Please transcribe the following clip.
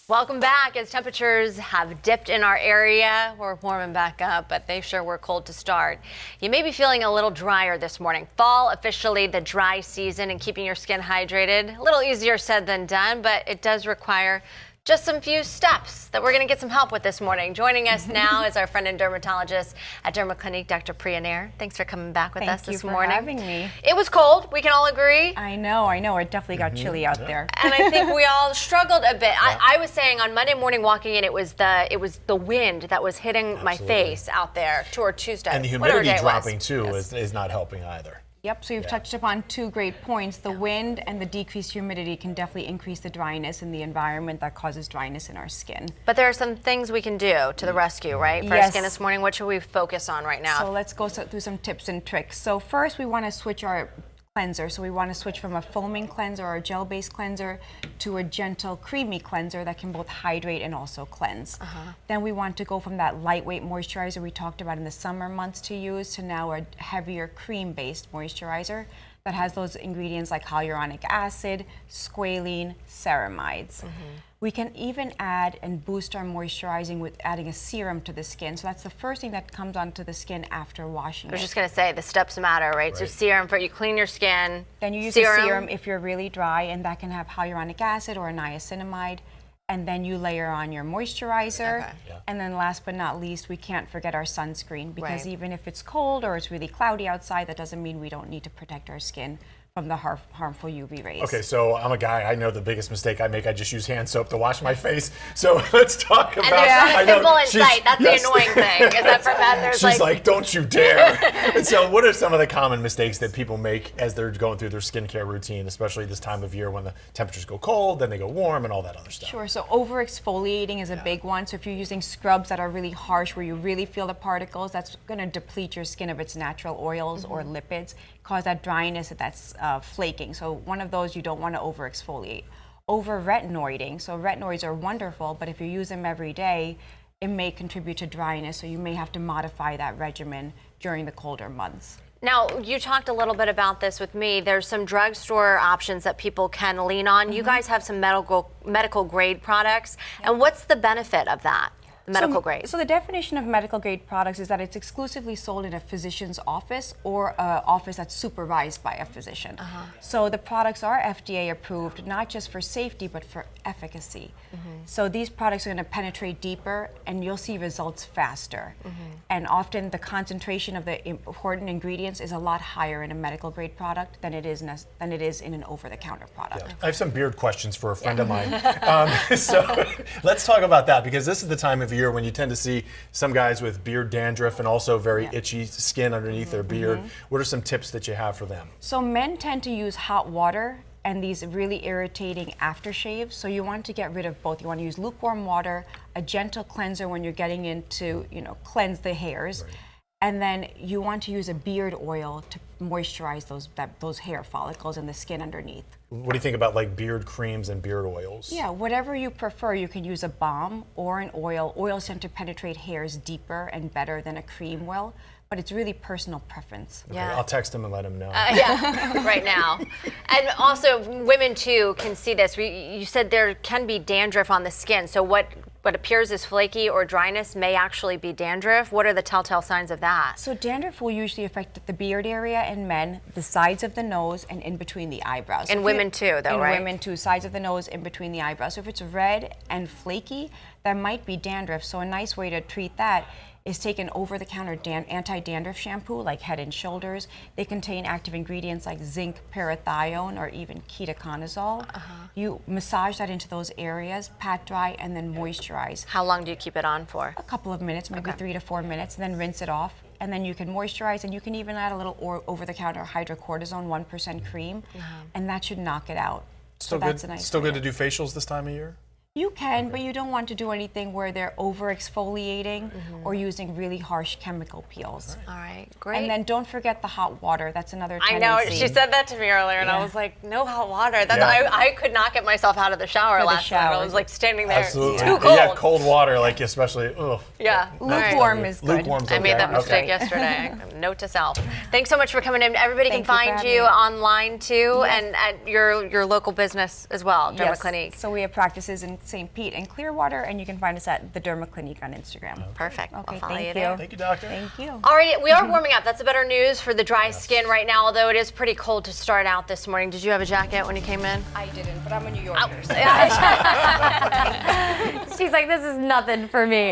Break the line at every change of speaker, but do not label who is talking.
Welcome back. As temperatures have dipped in our area, we're warming back up, but they sure were cold to start. You may be feeling a little drier this morning. Fall, officially the dry season, and keeping your skin hydrated. A little easier said than done, but it does require just some few steps that we're going to get some help with this morning. Joining us now is our friend and dermatologist at Dermaclinique, Dr. Priya Nair. Thanks for coming back with us this morning.
Thank you for having me.
It was cold. We can all agree.
I know. It definitely got chilly out there.
And I think we all struggled a bit. I was saying on Monday morning walking in, it was the wind that was hitting my face out there toward Tuesday.
And the humidity dropping too is not helping either.
Yep, so you've touched upon two great points. The wind and the decreased humidity can definitely increase the dryness in the environment that causes dryness in our skin.
But there are some things we can do to the rescue, right? For our skin this morning, what should we focus on right now?
So let's go through some tips and tricks. So first we want to switch our cleanser. So we want to switch from a foaming cleanser or a gel-based cleanser to a gentle creamy cleanser that can both hydrate and also cleanse. Then we want to go from that lightweight moisturizer we talked about in the summer months to use to now a heavier cream-based moisturizer that has those ingredients like hyaluronic acid, squalene, ceramides. We can even add and boost our moisturizing with adding a serum to the skin. So that's the first thing that comes onto the skin after washing it.
I was just going to say, the steps matter, right? So serum, you clean your skin.
Then you use a serum if you're really dry, and that can have hyaluronic acid or niacinamide. And then you layer on your moisturizer. And then last but not least, we can't forget our sunscreen, because even if it's cold or it's really cloudy outside, that doesn't mean we don't need to protect our skin from the harmful UV rays.
Okay, so I'm a guy. I know the biggest mistake I make. I just use hand soap to wash my face. So let's talk about.
And there's not a pimple in sight. That's the annoying thing. Is that from that? There's
She's like, don't you dare. And so, what are some of the common mistakes that people make as they're going through their skincare routine, especially this time of year when the temperatures go cold, then they go warm, and all that other stuff?
Sure. So over exfoliating is a big one. So if you're using scrubs that are really harsh, where you really feel the particles, that's going to deplete your skin of its natural oils or lipids, cause that dryness that's flaking. So one of those you don't want to over exfoliate. Over retinoiding, so retinoids are wonderful, but if you use them every day, it may contribute to dryness, so you may have to modify that regimen during the colder months.
Now, you talked a little bit about this with me. There's some drugstore options that people can lean on. You guys have some medical grade products, and what's the benefit of that? Medical grade.
So the definition of medical grade products is that it's exclusively sold in a physician's office or an office that's supervised by a physician. So the products are FDA approved, not just for safety, but for efficacy. So these products are going to penetrate deeper, and you'll see results faster. And often the concentration of the important ingredients is a lot higher in a medical grade product than it is in an over-the-counter product.
I have some beard questions for a friend of mine. So let's talk about that, because this is the time of year when you tend to see some guys with beard dandruff and also very itchy skin underneath their beard. What are some tips that you have for them?
So men tend to use hot water and these really irritating aftershaves. So you want to get rid of both. You want to use lukewarm water, a gentle cleanser when you're getting into, cleanse the hairs. And then you want to use a beard oil to moisturize those hair follicles and the skin underneath.
What do you think about like beard creams and beard oils?
Yeah, whatever you prefer. You can use a balm or an oil. Oils tend to penetrate hairs deeper and better than a cream will, but it's really personal preference.
Okay, I'll text him and let him know.
Right now. And also, women too can see this. You said there can be dandruff on the skin. So what appears as flaky or dryness may actually be dandruff. What are the telltale signs of that?
So dandruff will usually affect the beard area in men, the sides of the nose, and in between the eyebrows.
In women too, though, right?
In women too, sides of the nose, in between the eyebrows. So if it's red and flaky, that might be dandruff. So a nice way to treat that is take an over-the-counter anti-dandruff shampoo like Head & Shoulders. They contain active ingredients like zinc, parathione, or even ketoconazole. You massage that into those areas, pat dry, and then moisturize.
How long do you keep it on for?
A couple of minutes, maybe 3 to 4 minutes, and then rinse it off. And then you can moisturize, and you can even add a little over-the-counter hydrocortisone 1% cream, and that should knock it out.
Still good to do facials this time of year?
You can, but you don't want to do anything where they're over-exfoliating or using really harsh chemical peels.
All right, great.
And then don't forget the hot water. That's another tendency.
I know, she said that to me earlier, and I was like, no hot water. That's I could not get myself out of the shower last night. I was like standing there.
Absolutely.
Too cold.
Yeah, cold water, like especially,
lukewarm is good.
Lukewarm's okay.
I made that mistake yesterday. Note to self. Thanks so much for coming in. Everybody can find you online too, and at your local business as well, Dermaclinique.
Yes. So we have practices in St. Pete in Clearwater, and you can find us at the Derma Clinique on Instagram.
Perfect.
Okay,
I'll follow
thank
you
you.
there.
Thank you, doctor.
Thank you.
All right, we are warming up. That's the better news for the dry skin right now, although it is pretty cold to start out this morning. Did you have a jacket when you came in?
I didn't, but I'm a New Yorker.
She's like, this is nothing for me.